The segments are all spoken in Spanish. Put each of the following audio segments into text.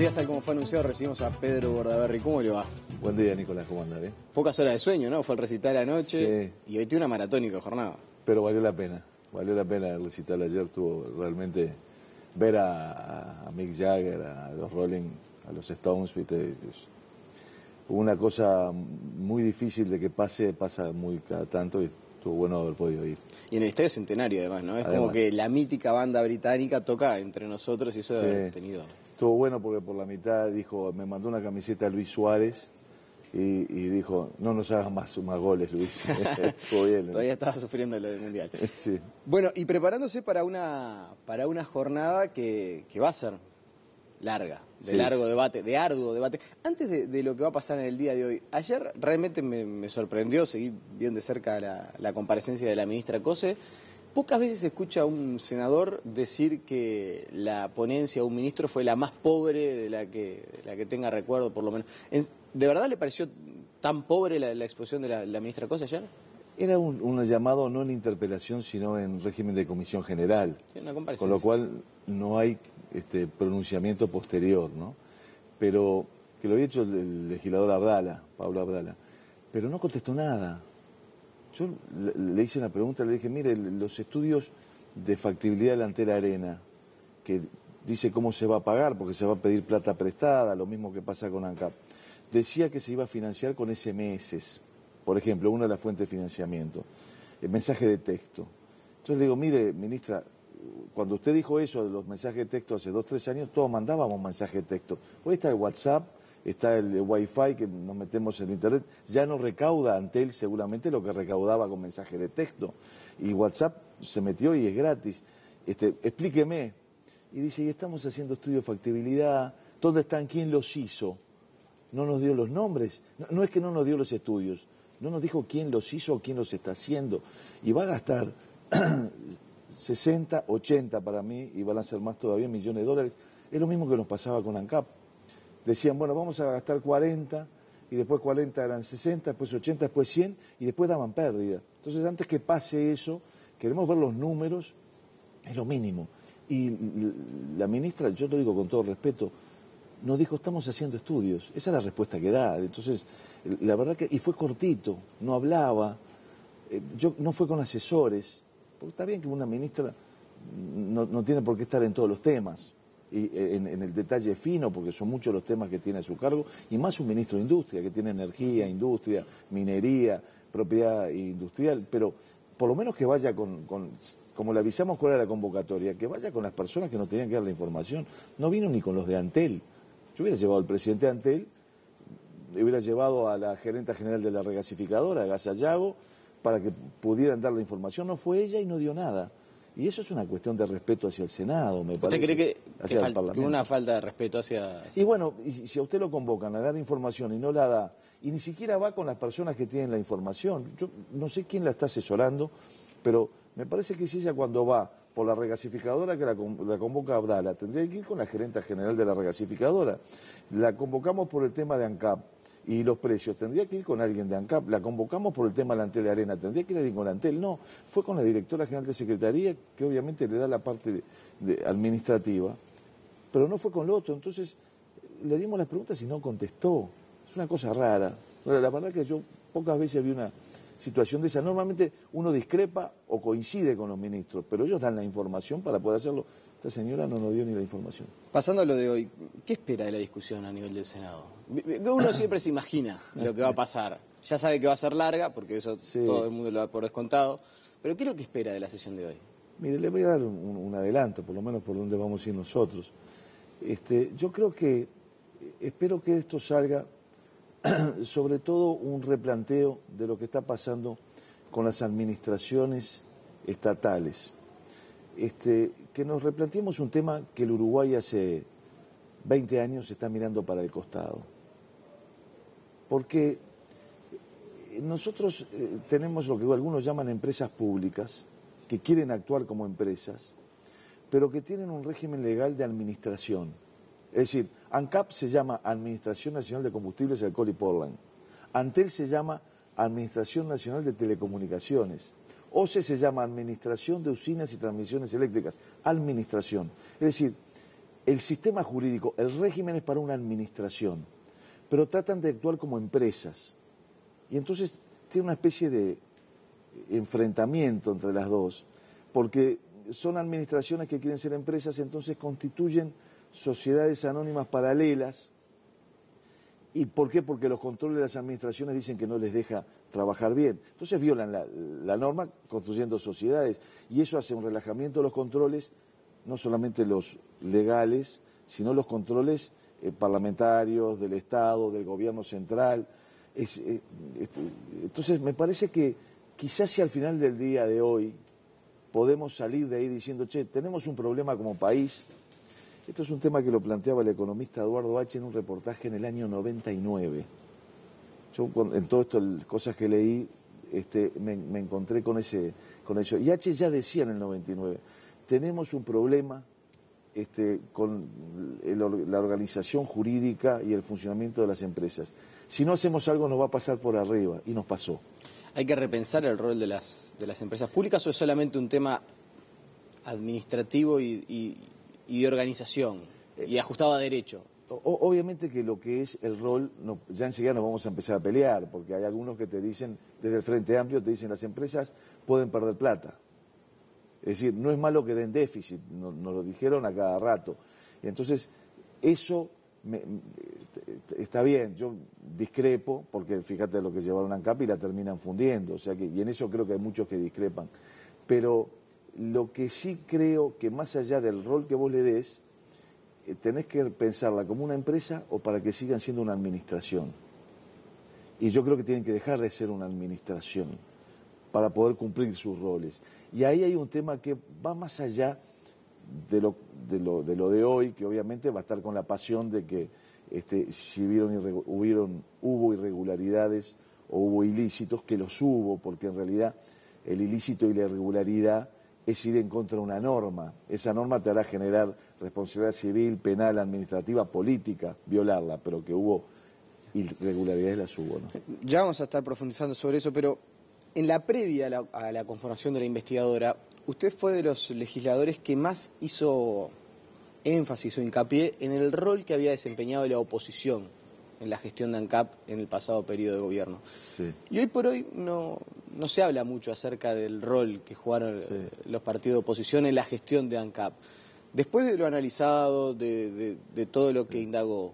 días, tal como fue anunciado, recibimos a Pedro Bordaberry. ¿Cómo le va? Buen día, Nicolás, ¿cómo anda? ¿Bien? Pocas horas de sueño, ¿no? Fue el recital anoche y hoy tiene una maratónica jornada. Pero valió la pena el recital ayer. Tuvo realmente ver a Mick Jagger, a los Rolling, a los Stones, ¿viste? Una cosa muy difícil de que pasa muy cada tanto y estuvo bueno haber podido ir. Y en el Estadio Centenario además, ¿no? Es como que la mítica banda británica toca entre nosotros y eso debe haber tenido. Estuvo bueno porque por la mitad dijo, me mandó una camiseta Luis Suárez y dijo, no nos hagas más goles, Luis. Estuvo bien, ¿no? Todavía estaba sufriendo lo del Mundial. Sí. Bueno, y preparándose para una jornada que va a ser larga, de largo debate, de arduo debate. Antes de lo que va a pasar en el día de hoy, ayer realmente me sorprendió, seguí bien de cerca la comparecencia de la ministra Cose. Pocas veces se escucha a un senador decir que la ponencia de un ministro fue la más pobre de la que tenga recuerdo, por lo menos. ¿De verdad le pareció tan pobre la exposición de la ministra Cose ayer? Era un llamado no en interpelación, sino en régimen de comisión general. Sí, una comparecencia. Con lo cual no hay pronunciamiento posterior, ¿no? Pero que lo había hecho el legislador Abdala, Pablo Abdala, pero no contestó nada. Yo le hice una pregunta, le dije, mire, los estudios de factibilidad de la Antel Arena, que dice cómo se va a pagar, porque se va a pedir plata prestada, lo mismo que pasa con ANCAP, decía que se iba a financiar con SMS, por ejemplo, una de las fuentes de financiamiento, el mensaje de texto. Entonces le digo, mire, ministra, cuando usted dijo eso de los mensajes de texto hace 2 o 3 años, todos mandábamos mensajes de texto. Hoy está el WhatsApp, está el Wi-Fi que nos metemos en Internet, ya no recauda Antel seguramente lo que recaudaba con mensajes de texto. Y WhatsApp se metió y es gratis. Explíqueme. Y dice, y estamos haciendo estudios de factibilidad, ¿dónde están? ¿Quién los hizo? No nos dio los nombres, no es que no nos dio los estudios, no nos dijo quién los hizo o quién los está haciendo. Y va a gastar 60, 80 para mí, y van a ser más todavía, millones de dólares. Es lo mismo que nos pasaba con ANCAP. Decían, bueno, vamos a gastar 40, y después 40 eran 60, después 80, después 100, y después daban pérdida. Entonces, antes que pase eso, queremos ver los números, es lo mínimo. Y la ministra, yo lo digo con todo respeto, nos dijo, estamos haciendo estudios. Esa es la respuesta que da. Entonces, la verdad que, y fue cortito, no hablaba, no fue con asesores, porque está bien que una ministra no tiene por qué estar en todos los temas, y en el detalle fino, porque son muchos los temas que tiene a su cargo, y más un ministro de Industria, que tiene energía, industria, minería, propiedad industrial, pero por lo menos que vaya como le avisamos cuál era la convocatoria, que vaya con las personas que nos tenían que dar la información. No vino ni con los de Antel. Yo hubiera llevado al presidente de Antel, hubiera llevado a la gerenta general de la regasificadora, a Gasallago, para que pudieran dar la información. No fue ella y no dio nada. Y eso es una cuestión de respeto hacia el Senado, me parece. ¿Usted cree que una falta de respeto hacia...? Y bueno, y si a usted lo convocan a dar información y no la da, y ni siquiera va con las personas que tienen la información, yo no sé quién la está asesorando, pero me parece que si ella cuando va por la regasificadora que la convoca Abdala, tendría que ir con la gerenta general de la regasificadora. La convocamos por el tema de ANCAP y los precios, tendría que ir con alguien de ANCAP. La convocamos por el tema de la Antel Arena, tendría que ir alguien con la Antel. No, fue con la directora general de Secretaría, que obviamente le da la parte administrativa, pero no fue con lo otro. Entonces le dimos las preguntas y no contestó. Es una cosa rara. La verdad que yo pocas veces vi una situación de esa. Normalmente uno discrepa o coincide con los ministros, pero ellos dan la información para poder hacerlo. Esta señora no nos dio ni la información. Pasando a lo de hoy, ¿qué espera de la discusión a nivel del Senado? Uno siempre se imagina lo que va a pasar. Ya sabe que va a ser larga, porque eso todo el mundo lo da por descontado. Pero ¿qué es lo que espera de la sesión de hoy? Mire, le voy a dar un adelanto, por lo menos por dónde vamos a ir nosotros. Yo creo que, espero que esto salga, sobre todo un replanteo de lo que está pasando con las administraciones estatales. Que nos replanteemos un tema que el Uruguay hace 20 años está mirando para el costado. Porque nosotros tenemos lo que algunos llaman empresas públicas, que quieren actuar como empresas, pero que tienen un régimen legal de administración. Es decir, ANCAP se llama Administración Nacional de Combustibles, Alcohol y Portland. Antel se llama Administración Nacional de Telecomunicaciones. OCE se llama Administración de Usinas y Transmisiones Eléctricas. Administración. Es decir, el sistema jurídico, el régimen es para una administración, pero tratan de actuar como empresas. Y entonces tiene una especie de enfrentamiento entre las dos, porque son administraciones que quieren ser empresas, entonces constituyen sociedades anónimas paralelas. ¿Y por qué? Porque los controles de las administraciones dicen que no les deja trabajar bien. Entonces violan la norma construyendo sociedades y eso hace un relajamiento de los controles, no solamente los legales, sino los controles parlamentarios, del Estado, del gobierno central. Entonces me parece que quizás si al final del día de hoy podemos salir de ahí diciendo, che, tenemos un problema como país. Esto es un tema que lo planteaba el economista Eduardo H. en un reportaje en el año 99. Yo en todo esto, cosas que leí, me encontré con eso. Y H. ya decía en el 99, tenemos un problema con la organización jurídica y el funcionamiento de las empresas. Si no hacemos algo nos va a pasar por arriba, y nos pasó. ¿Hay que repensar el rol de las empresas públicas o es solamente un tema administrativo y de organización y ajustado a derecho? Obviamente que lo que es el rol, ya enseguida nos vamos a empezar a pelear, porque hay algunos que te dicen, desde el Frente Amplio, te dicen las empresas pueden perder plata. Es decir, no es malo que den déficit, nos lo dijeron a cada rato. Y entonces, eso está bien, yo discrepo, porque fíjate lo que llevaron a ANCAP y la terminan fundiendo, o sea que, y en eso creo que hay muchos que discrepan. Pero lo que sí creo que más allá del rol que vos le des, tenés que pensarla como una empresa o para que sigan siendo una administración. Y yo creo que tienen que dejar de ser una administración para poder cumplir sus roles. Y ahí hay un tema que va más allá de lo de hoy, que obviamente va a estar con la pasión de que si hubo irregularidades o hubo ilícitos, que los hubo, porque en realidad el ilícito y la irregularidad es ir en contra de una norma. Esa norma te hará generar responsabilidad civil, penal, administrativa, política, violarla, pero que hubo irregularidades las hubo, ¿no? Ya vamos a estar profundizando sobre eso, pero en la previa a la conformación de la investigadora, usted fue de los legisladores que más hizo énfasis o hincapié en el rol que había desempeñado la oposición en la gestión de ANCAP en el pasado periodo de gobierno. Sí. Y hoy por hoy no se habla mucho acerca del rol que jugaron los partidos de oposición en la gestión de ANCAP. Después de lo analizado, de todo lo que indagó,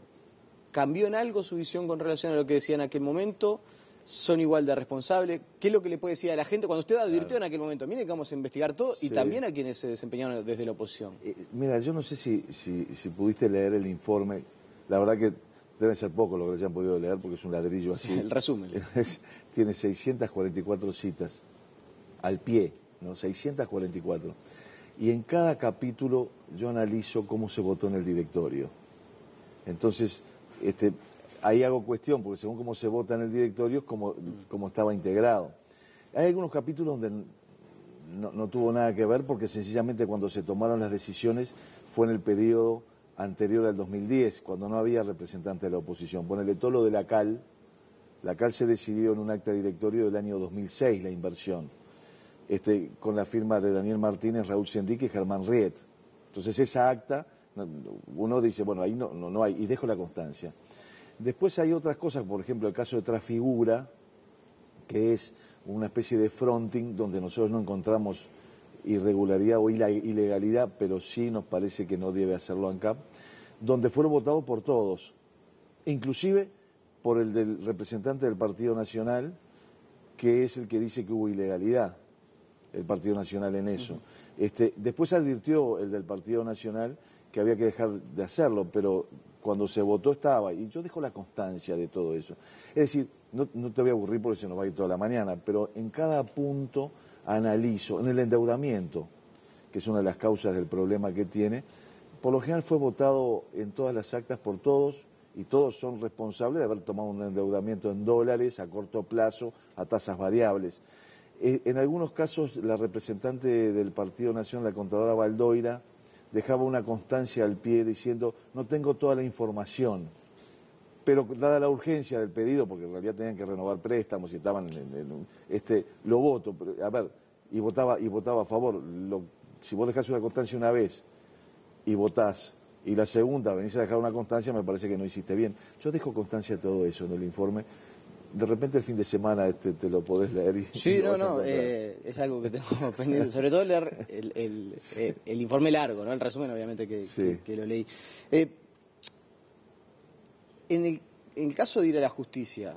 ¿cambió en algo su visión con relación a lo que decía en aquel momento? ¿Son igual de responsables? ¿Qué es lo que le puede decir a la gente cuando usted advirtió en aquel momento? Miren que vamos a investigar todo y también a quienes se desempeñaron desde la oposición. Mira, yo no sé si pudiste leer el informe. La verdad que debe ser poco lo que hayan podido leer porque es un ladrillo así. Sí, el resumen. Tiene 644 citas al pie, ¿no? 644. Y en cada capítulo yo analizo cómo se votó en el directorio. Entonces, ahí hago cuestión, porque según cómo se vota en el directorio es como estaba integrado. Hay algunos capítulos donde no tuvo nada que ver, porque sencillamente cuando se tomaron las decisiones fue en el periodo anterior al 2010, cuando no había representante de la oposición. Ponele todo lo de la CAL se decidió en un acta de directorio del año 2006, la inversión, con la firma de Daniel Martínez, Raúl Sendique y Germán Riet. Entonces esa acta, uno dice, bueno, ahí no hay, y dejo la constancia. Después hay otras cosas, por ejemplo, el caso de Trafigura, que es una especie de fronting donde nosotros no encontramos irregularidad o ilegalidad, pero sí nos parece que no debe hacerlo ANCAP, donde fueron votados por todos, inclusive por el del representante del Partido Nacional, que es el que dice que hubo ilegalidad, el Partido Nacional en eso. Después advirtió el del Partido Nacional que había que dejar de hacerlo, pero cuando se votó estaba, y yo dejo la constancia de todo eso. Es decir, no te voy a aburrir porque se nos va a ir toda la mañana, pero en cada punto analizo, en el endeudamiento, que es una de las causas del problema que tiene, por lo general fue votado en todas las actas por todos, y todos son responsables de haber tomado un endeudamiento en dólares a corto plazo, a tasas variables. En algunos casos, la representante del Partido Nacional, la contadora Baldoira, dejaba una constancia al pie diciendo, no tengo toda la información, pero dada la urgencia del pedido, porque en realidad tenían que renovar préstamos y estaban lo voto, pero, a ver, y votaba a favor. Si vos dejás una constancia una vez y votás Y la segunda, venís a dejar una constancia, me parece que no hiciste bien. Yo dejo constancia de todo eso en el informe. De repente el fin de semana te lo podés leer y Sí, lo vas a no, encontrar. es algo que tengo pendiente, sobre todo leer el informe largo, ¿no? El resumen obviamente Sí. que lo leí. En el caso de ir a la justicia,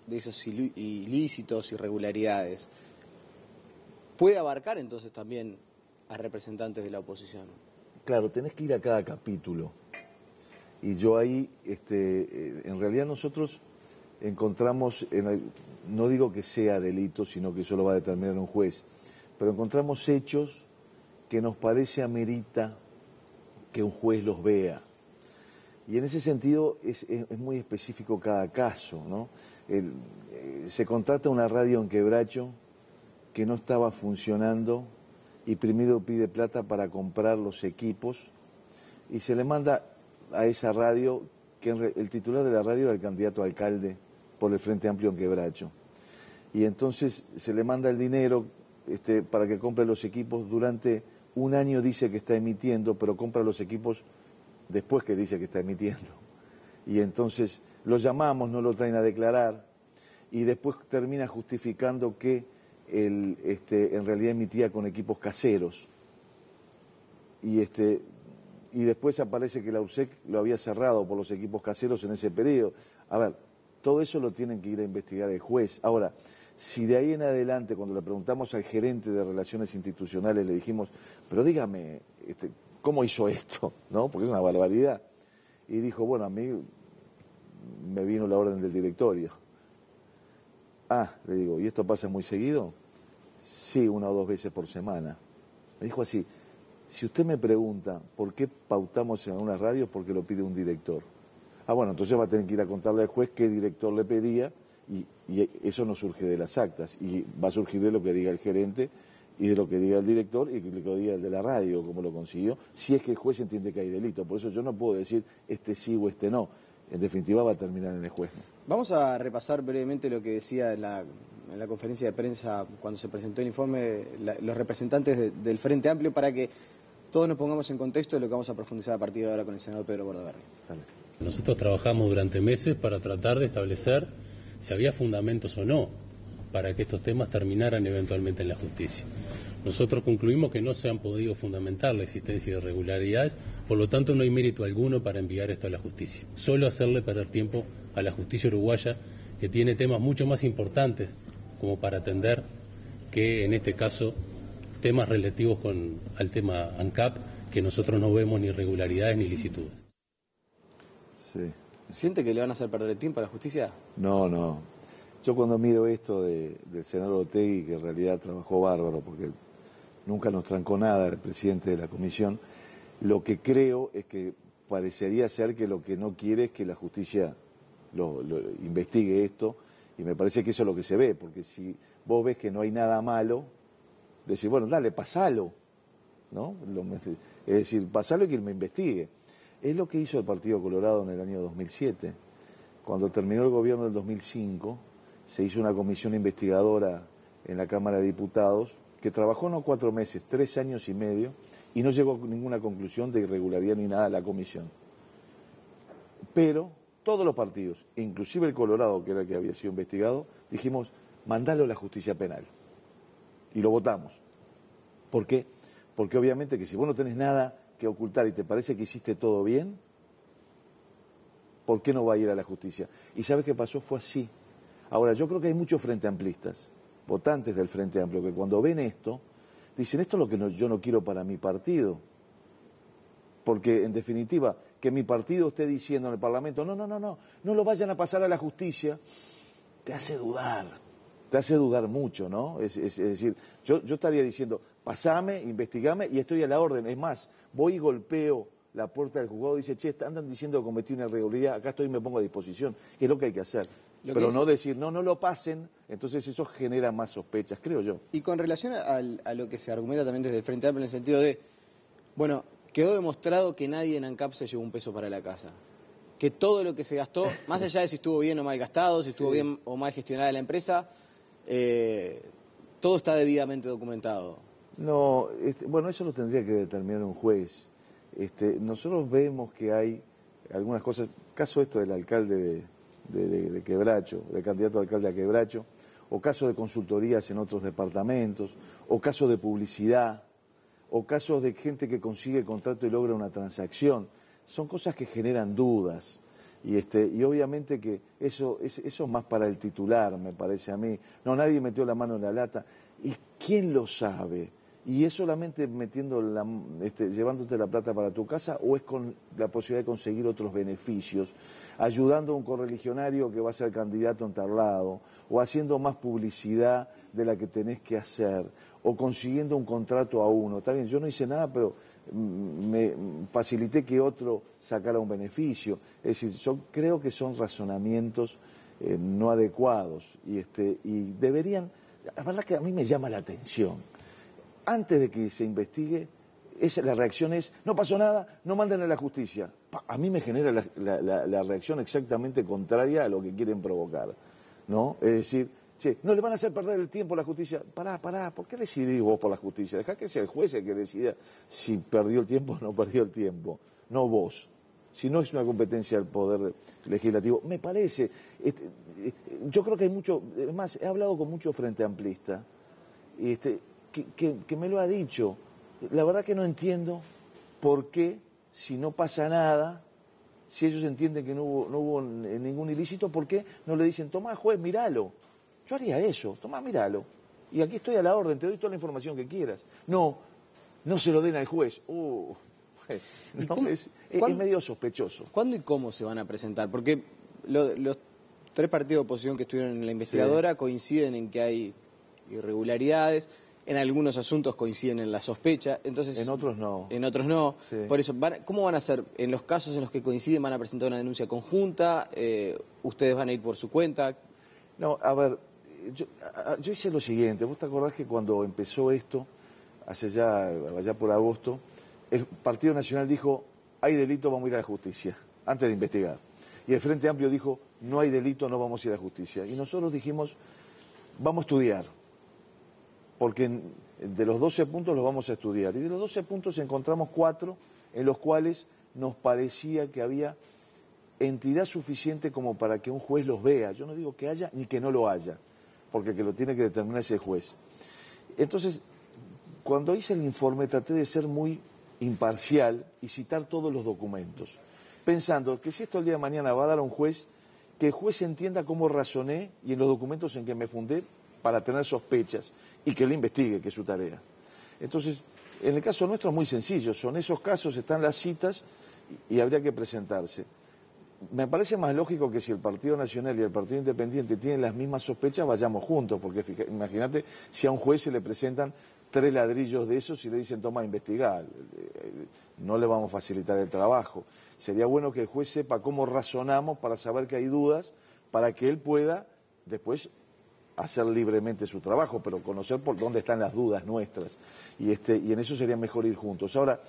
de esos ilícitos, irregularidades, ¿puede abarcar entonces también a representantes de la oposición? Claro, tenés que ir a cada capítulo. Y yo ahí, en realidad nosotros encontramos, no digo que sea delito, sino que eso lo va a determinar un juez, pero encontramos hechos que nos parece amerita que un juez los vea. Y en ese sentido es muy específico cada caso, ¿no? Se contrata una radio en Quebracho que no estaba funcionando y primero pide plata para comprar los equipos y se le manda a esa radio, que el titular de la radio era el candidato a alcalde por el Frente Amplio en Quebracho. Y entonces se le manda el dinero para que compre los equipos. Durante un año dice que está emitiendo, pero compra los equipos después que dice que está emitiendo. Y entonces lo llamamos, no lo traen a declarar y después termina justificando que él en realidad emitía con equipos caseros. Y después aparece que la USEC lo había cerrado por los equipos caseros en ese periodo. A ver, todo eso lo tienen que ir a investigar el juez. Ahora, si de ahí en adelante, cuando le preguntamos al gerente de Relaciones Institucionales, le dijimos, pero dígame, ¿cómo hizo esto? ¿No? Porque es una barbaridad. Y dijo, bueno, a mí me vino la orden del directorio. Ah, le digo, ¿y esto pasa muy seguido? Sí, 1 o 2 veces por semana. Me dijo así, si usted me pregunta por qué pautamos en una radio, es porque lo pide un director. Ah, bueno, entonces va a tener que ir a contarle al juez qué director le pedía y eso no surge de las actas y va a surgir de lo que diga el gerente y de lo que diga el director y de lo que diga el de la radio, cómo lo consiguió, si es que el juez entiende que hay delito. Por eso yo no puedo decir este sí o este no. En definitiva va a terminar en el juez. Vamos a repasar brevemente lo que decía en la conferencia de prensa cuando se presentó el informe los representantes del Frente Amplio para que todos nos pongamos en contexto de lo que vamos a profundizar a partir de ahora con el senador Pedro Bordaberry. Dale. Nosotros trabajamos durante meses para tratar de establecer si había fundamentos o no para que estos temas terminaran eventualmente en la justicia. Nosotros concluimos que no se han podido fundamentar la existencia de irregularidades, por lo tanto no hay mérito alguno para enviar esto a la justicia. Solo hacerle perder tiempo a la justicia uruguaya, que tiene temas mucho más importantes como para atender que en este caso temas relativos al tema ANCAP, que nosotros no vemos ni irregularidades ni ilicitudes. Sí. ¿Siente que le van a hacer perder el tiempo a la justicia? No, no. Yo cuando miro esto del senador Otegi, que en realidad trabajó bárbaro, porque nunca nos trancó nada, era el presidente de la comisión, lo que creo es que parecería ser que lo que no quiere es que la justicia lo investigue esto, y me parece que eso es lo que se ve, porque si vos ves que no hay nada malo, decir, bueno, dale, pasalo, ¿no? Es decir, pasalo y que me investigue. Es lo que hizo el Partido Colorado en el año 2007. Cuando terminó el gobierno del 2005, se hizo una comisión investigadora en la Cámara de Diputados que trabajó no 4 meses, 3 años y medio, y no llegó a ninguna conclusión de irregularidad ni nada a la comisión. Pero todos los partidos, inclusive el Colorado, que era el que había sido investigado, dijimos, mandalo a la justicia penal. Y lo votamos. ¿Por qué? Porque obviamente que si vos no tenés nada que ocultar y te parece que hiciste todo bien, ¿por qué no va a ir a la justicia? ¿Y sabes qué pasó? Fue así. Ahora, yo creo que hay muchos frente amplistas, votantes del Frente Amplio, que cuando ven esto, dicen, esto es lo que yo no quiero para mi partido. Porque, en definitiva, que mi partido esté diciendo en el Parlamento, no lo vayan a pasar a la justicia, te hace dudar mucho, ¿no? Es decir, yo estaría diciendo, pasame, investigame y estoy a la orden. Es más, voy y golpeo la puerta del juzgado y dice, che, andan diciendo que cometí una irregularidad, acá estoy y me pongo a disposición. Es lo que hay que hacer. Pero no decir, no lo pasen, entonces eso genera más sospechas, creo yo. Y con relación a lo que se argumenta también desde el Frente Amplio en el sentido de, bueno, quedó demostrado que nadie en ANCAP se llevó un peso para la casa. Que todo lo que se gastó, más allá de si estuvo bien o mal gastado, si estuvo bien o mal gestionada la empresa, todo está debidamente documentado. No, bueno, eso lo tendría que determinar un juez. nosotros vemos que hay algunas cosas, caso esto del alcalde de Quebracho, del candidato a alcalde a Quebracho, o caso de consultorías en otros departamentos, o casos de publicidad, o casos de gente que consigue contrato y logra una transacción. Son cosas que generan dudas. Y obviamente que eso es más para el titular, me parece a mí. No, nadie metió la mano en la lata. ¿Y quién lo sabe? ¿Y es solamente llevándote la plata para tu casa o es con la posibilidad de conseguir otros beneficios? Ayudando a un correligionario que va a ser candidato en tal lado, o haciendo más publicidad de la que tenés que hacer, o consiguiendo un contrato a uno. Está bien, yo no hice nada, pero me facilité que otro sacara un beneficio. Es decir, yo creo que son razonamientos no adecuados y deberían, la verdad que a mí me llama la atención. Antes de que se investigue, la reacción es, no pasó nada, no manden a la justicia. A mí me genera la reacción exactamente contraria a lo que quieren provocar, ¿no? Es decir, che, no le van a hacer perder el tiempo a la justicia. Pará, ¿por qué decidís vos por la justicia? Dejá que sea el juez el que decida si perdió el tiempo o no perdió el tiempo, no vos. Si no es una competencia del Poder Legislativo. Me parece, yo creo que hay mucho, es más, he hablado con mucho frente amplista, que me lo ha dicho. La verdad que no entiendo por qué, si no pasa nada, si ellos entienden que no hubo ningún ilícito, ¿por qué no le dicen, tomá, juez, miralo? Yo haría eso, tomá, miralo. Y aquí estoy a la orden, te doy toda la información que quieras. No se lo den al juez. Es medio sospechoso. ¿Cuándo y cómo se van a presentar? Porque los tres partidos de oposición que estuvieron en la investigadora coinciden en que hay irregularidades. En algunos asuntos coinciden en la sospecha, entonces... En otros no. En otros no. Sí. Por eso, ¿cómo van a hacer? En los casos en los que coinciden, ¿van a presentar una denuncia conjunta? ¿Ustedes van a ir por su cuenta? No, a ver, yo hice lo siguiente. ¿Vos te acordás que cuando empezó esto, allá por agosto, el Partido Nacional dijo, hay delito, vamos a ir a la justicia, antes de investigar? Y el Frente Amplio dijo, no hay delito, no vamos a ir a la justicia. Y nosotros dijimos, vamos a estudiar. Porque de los 12 puntos los vamos a estudiar. Y de los 12 puntos encontramos 4 en los cuales nos parecía que había entidad suficiente como para que un juez los vea. Yo no digo que haya ni que no lo haya, porque que lo tiene que determinar ese juez. Entonces, cuando hice el informe traté de ser muy imparcial y citar todos los documentos, pensando que si esto el día de mañana va a dar a un juez, que el juez entienda cómo razoné y en los documentos en que me fundé para tener sospechas y que lo investigue, que es su tarea. Entonces, en el caso nuestro es muy sencillo, son esos casos, están las citas y habría que presentarse. Me parece más lógico que si el Partido Nacional y el Partido Independiente tienen las mismas sospechas, vayamos juntos, porque imagínate si a un juez se le presentan 3 ladrillos de esos y le dicen toma a investigar, no le vamos a facilitar el trabajo. Sería bueno que el juez sepa cómo razonamos para saber que hay dudas, para que él pueda después hacer libremente su trabajo, pero conocer por dónde están las dudas nuestras. Y en eso sería mejor ir juntos. Ahora,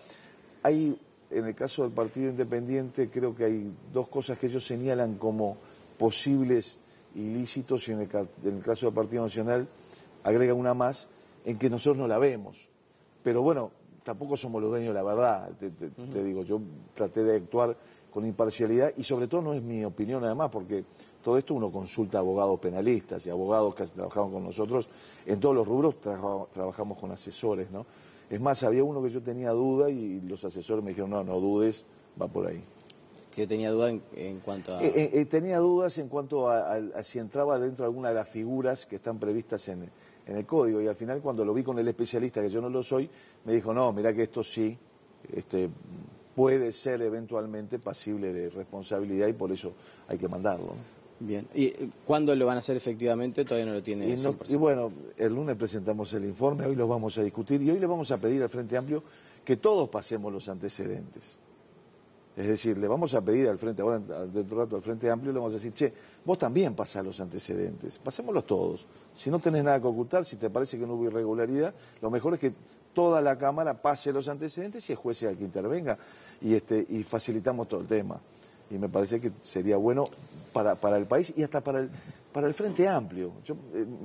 en el caso del Partido Independiente, creo que hay 2 cosas que ellos señalan como posibles ilícitos y en el caso del Partido Nacional agrega una más en que nosotros no la vemos. Pero bueno, tampoco somos los dueños de la verdad, te digo, yo traté de actuar con imparcialidad y sobre todo no es mi opinión además, porque todo esto uno consulta a abogados penalistas y abogados que trabajaban con nosotros. En todos los rubros trabajamos con asesores, ¿no? Es más, había uno que yo tenía duda y los asesores me dijeron, no dudes, va por ahí. ¿Que tenía duda en cuanto a...? Tenía dudas en cuanto a si entraba dentro de alguna de las figuras que están previstas en el código. Y al final, cuando lo vi con el especialista, que yo no lo soy, me dijo, no, mirá que esto sí puede ser eventualmente pasible de responsabilidad y por eso hay que mandarlo, ¿no? Bien. ¿Y cuándo lo van a hacer efectivamente? Todavía no lo tiene. Y bueno, el lunes presentamos el informe, hoy lo vamos a discutir y hoy le vamos a pedir al Frente Amplio que todos pasemos los antecedentes. Es decir, le vamos a pedir al Frente, ahora dentro de un rato al Frente Amplio, le vamos a decir, che, vos también pasás los antecedentes, pasémoslos todos. Si no tenés nada que ocultar, si te parece que no hubo irregularidad, lo mejor es que toda la Cámara pase los antecedentes y el juez sea el que intervenga y facilitamos todo el tema. Y me parece que sería bueno para el país y hasta para el Frente Amplio. Yo,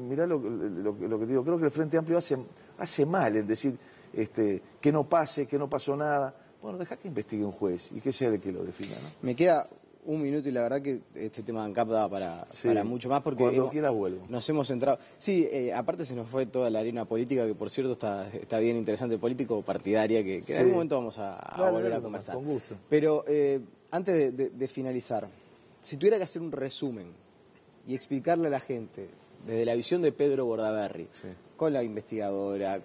mirá lo que digo, creo que el Frente Amplio hace mal en decir que no pase, que no pasó nada, Bueno, deja que investigue un juez y que sea el que lo defina, ¿no? Me queda un minuto y la verdad que este tema de ANCAP da para mucho más porque cuando quiera vuelvo. Nos hemos centrado. Sí, aparte se nos fue toda la arena política, que por cierto está bien interesante, político partidaria, que en algún momento vamos a volver a conversar. Con gusto. Pero antes de finalizar, si tuviera que hacer un resumen y explicarle a la gente, desde la visión de Pedro Bordaberry, con la investigadora,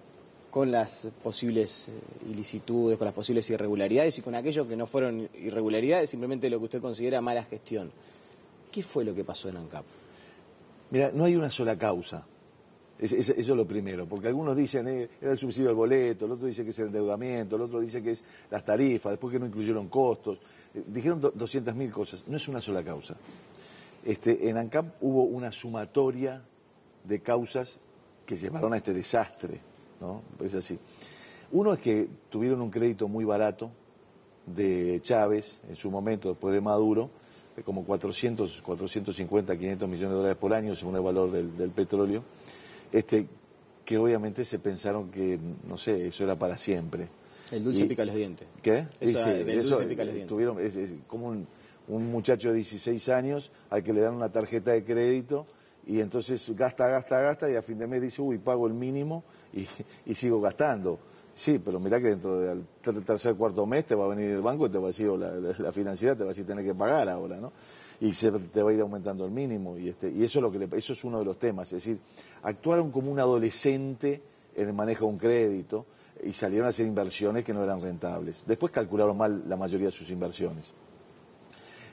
con las posibles ilicitudes, con las posibles irregularidades y con aquellos que no fueron irregularidades, simplemente lo que usted considera mala gestión. ¿Qué fue lo que pasó en ANCAP? Mira, no hay una sola causa. Eso es lo primero, porque algunos dicen era el subsidio al boleto, el otro dice que es el endeudamiento, el otro dice que es las tarifas, después que no incluyeron costos. Dijeron 200.000 cosas. No es una sola causa. En ANCAP hubo una sumatoria de causas que llevaron a este desastre, ¿no? Es así. Uno es que tuvieron un crédito muy barato de Chávez en su momento, después de Maduro, de como 450, 500 millones de dólares por año, según el valor del petróleo, que obviamente se pensaron que, no sé, eso era para siempre. El dulce pica los dientes. ¿Qué? Del dulce pica los dientes. Tuvieron, es como un muchacho de 16 años al que le dan una tarjeta de crédito y entonces gasta y a fin de mes dice, uy, pago el mínimo y sigo gastando. Sí, pero mirá que dentro del tercer, cuarto mes te va a venir el banco y te va a decir, o la financiera te va a decir, tenés que pagar ahora, ¿no? Y te va a ir aumentando el mínimo. Y eso es uno de los temas. Es decir, actuaron como un adolescente en el manejo de un crédito y salieron a hacer inversiones que no eran rentables. Después calcularon mal la mayoría de sus inversiones.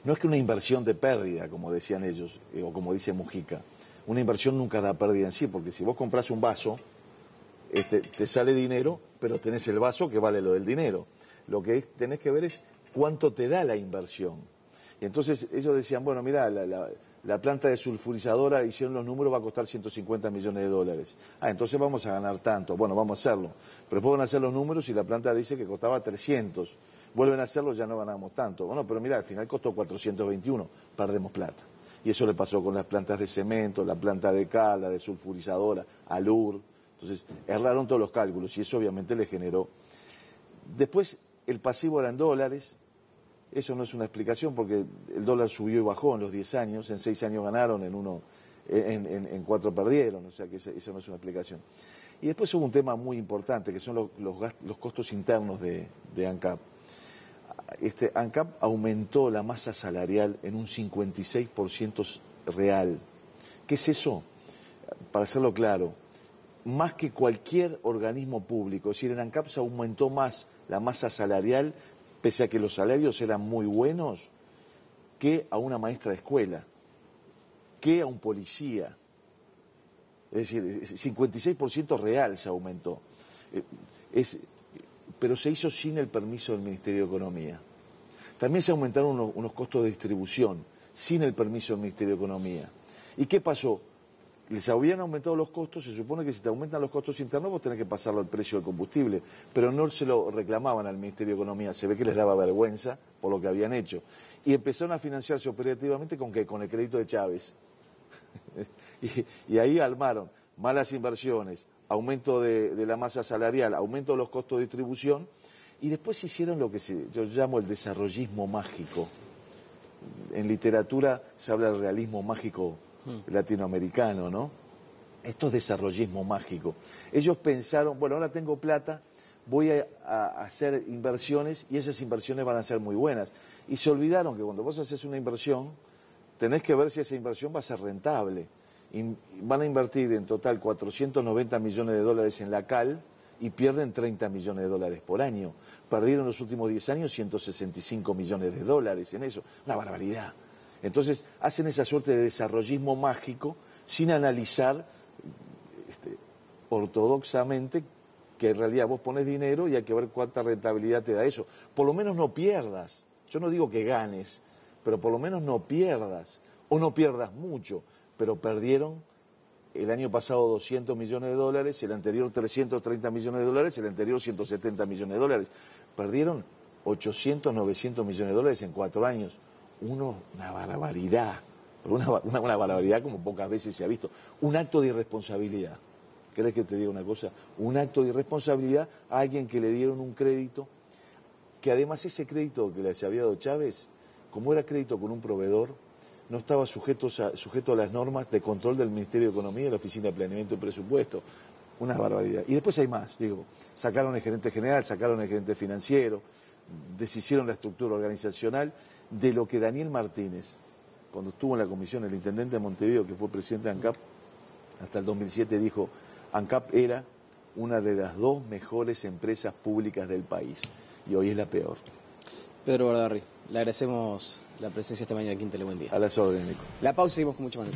No es que una inversión de pérdida, como decían ellos, o como dice Mujica. Una inversión nunca da pérdida en sí, porque si vos compras un vaso, te sale dinero, pero tenés el vaso que vale lo del dinero. Lo que tenés que ver es cuánto te da la inversión. Y entonces ellos decían, bueno, mira, la planta de sulfurizadora, hicieron los números, va a costar 150 millones de dólares. Entonces vamos a ganar tanto. Bueno, vamos a hacerlo. Pero después van a hacer los números y la planta dice que costaba 300. Vuelven a hacerlo, ya no ganamos tanto. Bueno, pero mira, al final costó 421, perdemos plata. Y eso le pasó con las plantas de cemento, la planta de cal, la de sulfurizadora, Alur. Entonces, erraron todos los cálculos y eso obviamente le generó. Después, el pasivo era en dólares. Eso no es una explicación porque el dólar subió y bajó en los 10 años. En 6 años ganaron, en 4 perdieron. O sea que eso no es una explicación. Y después hubo un tema muy importante que son los costos internos de ANCAP. ANCAP aumentó la masa salarial en un 56% real. ¿Qué es eso? Para hacerlo claro, más que cualquier organismo público. Es decir, en ANCAP se aumentó más la masa salarial, pese a que los salarios eran muy buenos, que a una maestra de escuela, que a un policía. Es decir, 56% real se aumentó. Pero se hizo sin el permiso del Ministerio de Economía. También se aumentaron unos costos de distribución, sin el permiso del Ministerio de Economía. ¿Y qué pasó? Les habían aumentado los costos, se supone que si te aumentan los costos internos vos tenés que pasarlo al precio del combustible, pero no se lo reclamaban al Ministerio de Economía, se ve que les daba vergüenza por lo que habían hecho. Y empezaron a financiarse operativamente ¿con qué? Con el crédito de Chávez. y ahí armaron malas inversiones, aumento de la masa salarial, aumento de los costos de distribución, y después hicieron lo que yo llamo el desarrollismo mágico. En literatura se habla del realismo mágico latinoamericano, ¿no? Esto es desarrollismo mágico. Ellos pensaron, bueno, ahora tengo plata, voy a hacer inversiones y esas inversiones van a ser muy buenas. Y se olvidaron que cuando vos haces una inversión, tenés que ver si esa inversión va a ser rentable. Van a invertir en total 490 millones de dólares en la cal y pierden 30 millones de dólares por año. Perdieron los últimos 10 años 165 millones de dólares en eso. Una barbaridad. Entonces hacen esa suerte de desarrollismo mágico sin analizar ortodoxamente que en realidad vos pones dinero y hay que ver cuánta rentabilidad te da eso. Por lo menos no pierdas. Yo no digo que ganes, pero por lo menos no pierdas. O no pierdas mucho. Pero perdieron el año pasado 200 millones de dólares, el anterior 330 millones de dólares, el anterior 170 millones de dólares. Perdieron 800, 900 millones de dólares en 4 años. Una barbaridad, una barbaridad como pocas veces se ha visto. Un acto de irresponsabilidad. ¿Querés que te diga una cosa? Un acto de irresponsabilidad a alguien que le dieron un crédito que además ese crédito que les había dado Chávez, como era crédito con un proveedor, no estaba sujeto a las normas de control del Ministerio de Economía y de la Oficina de Planeamiento y Presupuesto. Una barbaridad. Y después hay más, digo, sacaron el gerente general, sacaron el gerente financiero, deshicieron la estructura organizacional de lo que Daniel Martínez, cuando estuvo en la comisión, el intendente de Montevideo, que fue presidente de ANCAP, hasta el 2007 dijo, ANCAP era una de las 2 mejores empresas públicas del país, y hoy es la peor. Pedro Bordaberry, le agradecemos la presencia esta mañana aquí en Tele Buen Día. A las órdenes, Nico. La pausa y seguimos con mucho más.